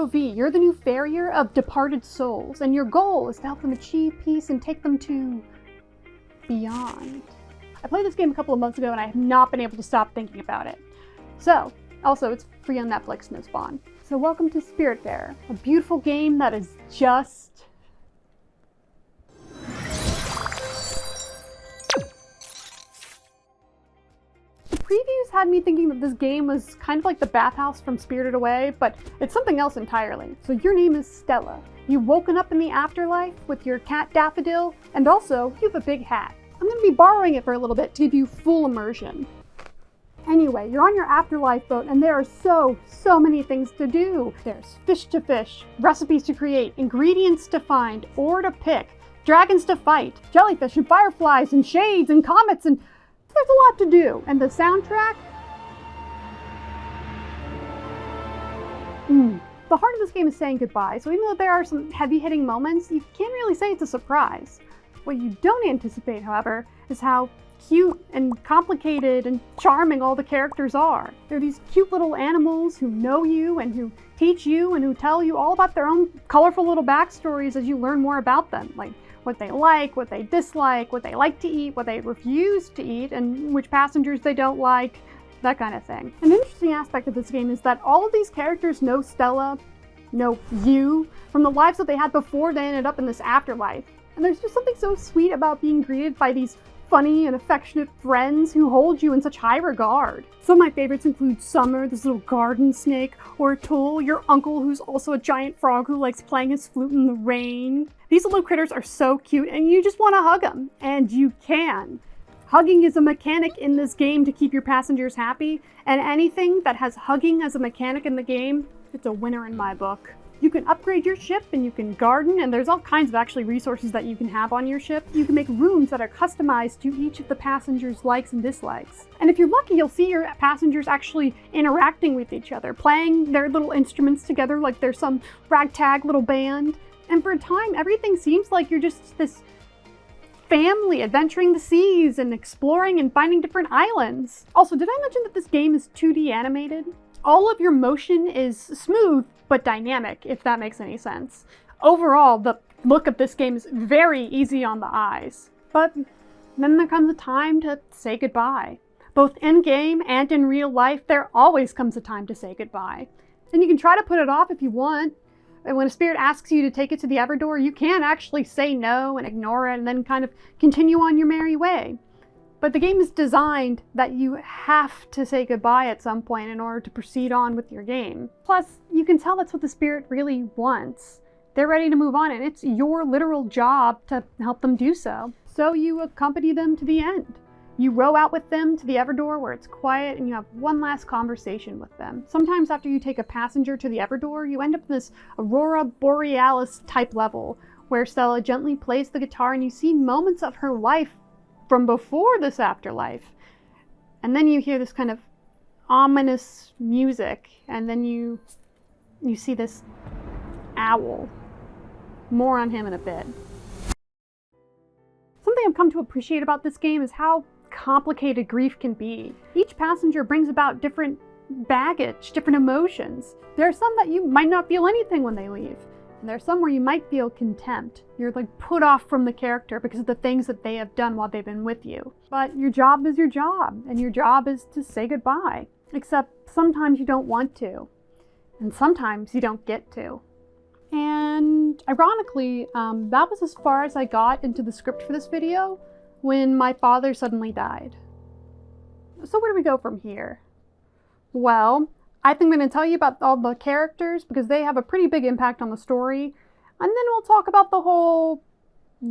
POV. You're the new farrier of departed souls, and your goal is to help them achieve peace and take them to beyond. I played this game a couple of months ago and I have not been able to stop thinking about it. So, also it's free on Netflix, no spawn. So welcome to Spiritfarer, a beautiful game that is just... The previews had me thinking that this game was kind of like the bathhouse from Spirited Away, but it's something else entirely. So your name is Stella. You've woken up in the afterlife with your cat Daffodil, and also you have a big hat. I'm going to be borrowing it for a little bit to give you full immersion. Anyway, you're on your afterlife boat and there are so many things to do. There's fish to fish, recipes to create, ingredients to find or to pick, dragons to fight, jellyfish and fireflies and shades and comets, and there's a lot to do. And the soundtrack? The heart of this game is saying goodbye, so even though there are some heavy-hitting moments, you can't really say it's a surprise. What you don't anticipate, however, is how cute and complicated and charming all the characters are. They're these cute little animals who know you and who teach you and who tell you all about their own colorful little backstories as you learn more about them, like what they like, what they dislike, what they like to eat, what they refuse to eat, and which passengers they don't like, that kind of thing. An interesting aspect of this game is that all of these characters know Stella, know you, from the lives that they had before they ended up in this afterlife. And there's just something so sweet about being greeted by these funny and affectionate friends who hold you in such high regard. Some of my favorites include Summer, this little garden snake, or Toll, your uncle who's also a giant frog who likes playing his flute in the rain. These little critters are so cute and you just want to hug them, and you can. Hugging is a mechanic in this game to keep your passengers happy, and anything that has hugging as a mechanic in the game, it's a winner in my book. You can upgrade your ship and you can garden, and there's all kinds of actually resources that you can have on your ship. You can make rooms that are customized to each of the passengers' likes and dislikes. And if you're lucky, you'll see your passengers actually interacting with each other, playing their little instruments together like they're some ragtag little band. And for a time, everything seems like you're just this family adventuring the seas and exploring and finding different islands. Also, did I mention that this game is 2D animated? All of your motion is smooth but dynamic, if that makes any sense. Overall, the look of this game is very easy on the eyes. But then there comes a time to say goodbye. Both in-game and in real life, there always comes a time to say goodbye. And you can try to put it off if you want. And when a spirit asks you to take it to the Everdoor, you can actually say no and ignore it and then kind of continue on your merry way. But the game is designed that you have to say goodbye at some point in order to proceed on with your game. Plus, you can tell that's what the spirit really wants. They're ready to move on, and it's your literal job to help them do so. So you accompany them to the end. You row out with them to the Everdoor where it's quiet and you have one last conversation with them. Sometimes after you take a passenger to the Everdoor, you end up in this Aurora Borealis type level where Stella gently plays the guitar and you see moments of her life from before this afterlife. And then you hear this kind of ominous music, and then you see this owl. More on him in a bit. Something I've come to appreciate about this game is how complicated grief can be. Each passenger brings about different baggage, different emotions. There are some that you might not feel anything when they leave. And there's some where you might feel contempt. You're like put off from the character because of the things that they have done while they've been with you. But your job is your job, and your job is to say goodbye. Except sometimes you don't want to, and sometimes you don't get to. And ironically, that was as far as I got into the script for this video when my father suddenly died. So where do we go from here? Well, I think I'm going to tell you about all the characters because they have a pretty big impact on the story. And then we'll talk about the whole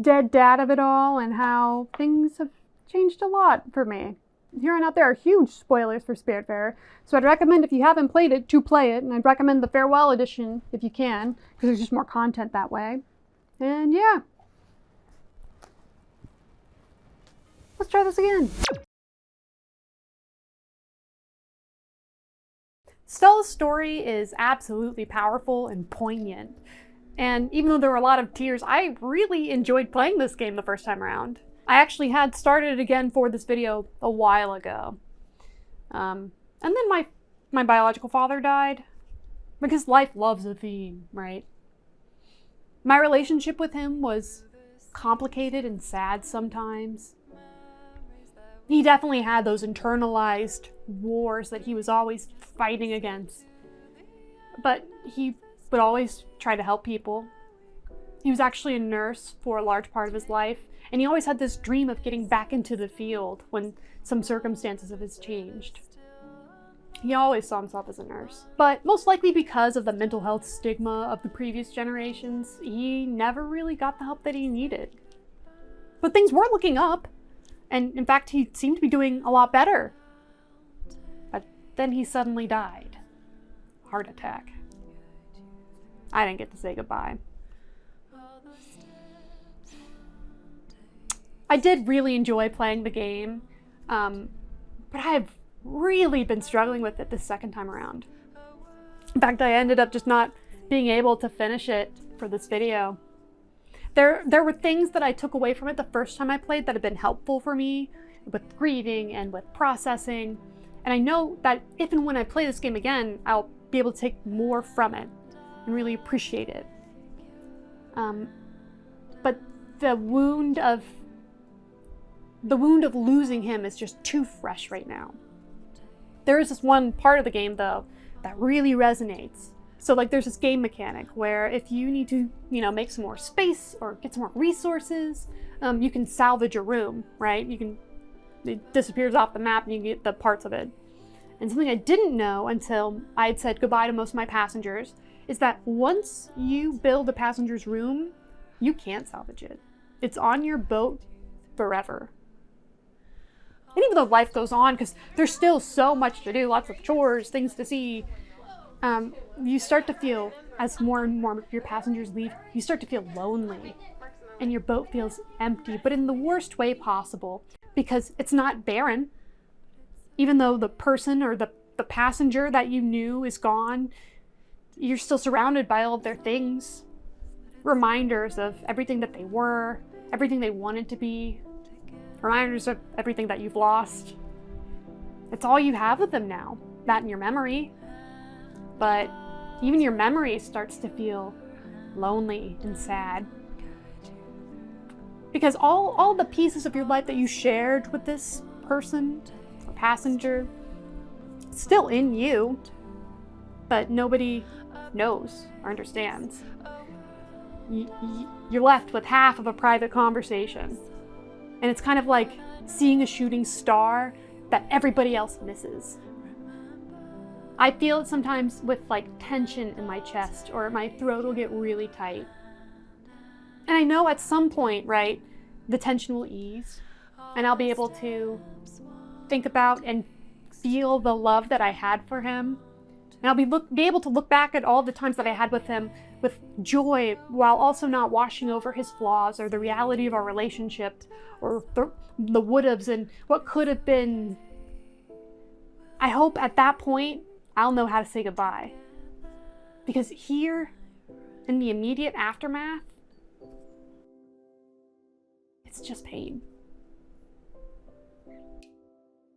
dead dad of it all and how things have changed a lot for me. Here on out, there are huge spoilers for Spiritfarer, so I'd recommend if you haven't played it, to play it, and I'd recommend the Farewell Edition if you can, because there's just more content that way. And yeah. Let's try this again. Stella's story is absolutely powerful and poignant. And even though there were a lot of tears, I really enjoyed playing this game the first time around. I actually had started it again for this video a while ago. And then my biological father died. Because life loves a theme, right? My relationship with him was complicated and sad sometimes. He definitely had those internalized wars that he was always fighting against. But he would always try to help people. He was actually a nurse for a large part of his life, and he always had this dream of getting back into the field when some circumstances of his changed. He always saw himself as a nurse. But most likely because of the mental health stigma of the previous generations, he never really got the help that he needed. But things were looking up, and in fact, he seemed to be doing a lot better. But then he suddenly died. Heart attack. I didn't get to say goodbye. I did really enjoy playing the game, but I've really been struggling with it this second time around. In fact, I ended up just not being able to finish it for this video. There were things that I took away from it the first time I played that have been helpful for me with grieving and with processing. And I know that if and when I play this game again, I'll be able to take more from it and really appreciate it. But the wound of losing him is just too fresh right now. There is this one part of the game, though, that really resonates. So, like, there's this game mechanic where if you need to, make some more space or get some more resources, you can salvage a room, right? It disappears off the map and you get the parts of it. And something I didn't know until I had said goodbye to most of my passengers is that once you build a passenger's room, you can't salvage it. It's on your boat forever. And even though life goes on, because there's still so much to do, lots of chores, things to see, you start to feel, as more and more of your passengers leave, you start to feel lonely. And your boat feels empty, but in the worst way possible, because it's not barren. Even though the person or the passenger that you knew is gone, you're still surrounded by all of their things. Reminders of everything that they were, everything they wanted to be. Reminders of everything that you've lost. It's all you have of them now, that in your memory. But even your memory starts to feel lonely and sad. Because all the pieces of your life that you shared with this person or passenger, still in you, but nobody knows or understands. You're left with half of a private conversation. And it's kind of like seeing a shooting star that everybody else misses. I feel it sometimes with tension in my chest, or my throat will get really tight. And I know at some point, right, the tension will ease and I'll be able to think about and feel the love that I had for him. And I'll be able to look back at all the times that I had with him with joy, while also not washing over his flaws or the reality of our relationship or the would-haves and what could have been. I hope at that point I'll know how to say goodbye. Because here, in the immediate aftermath, it's just pain.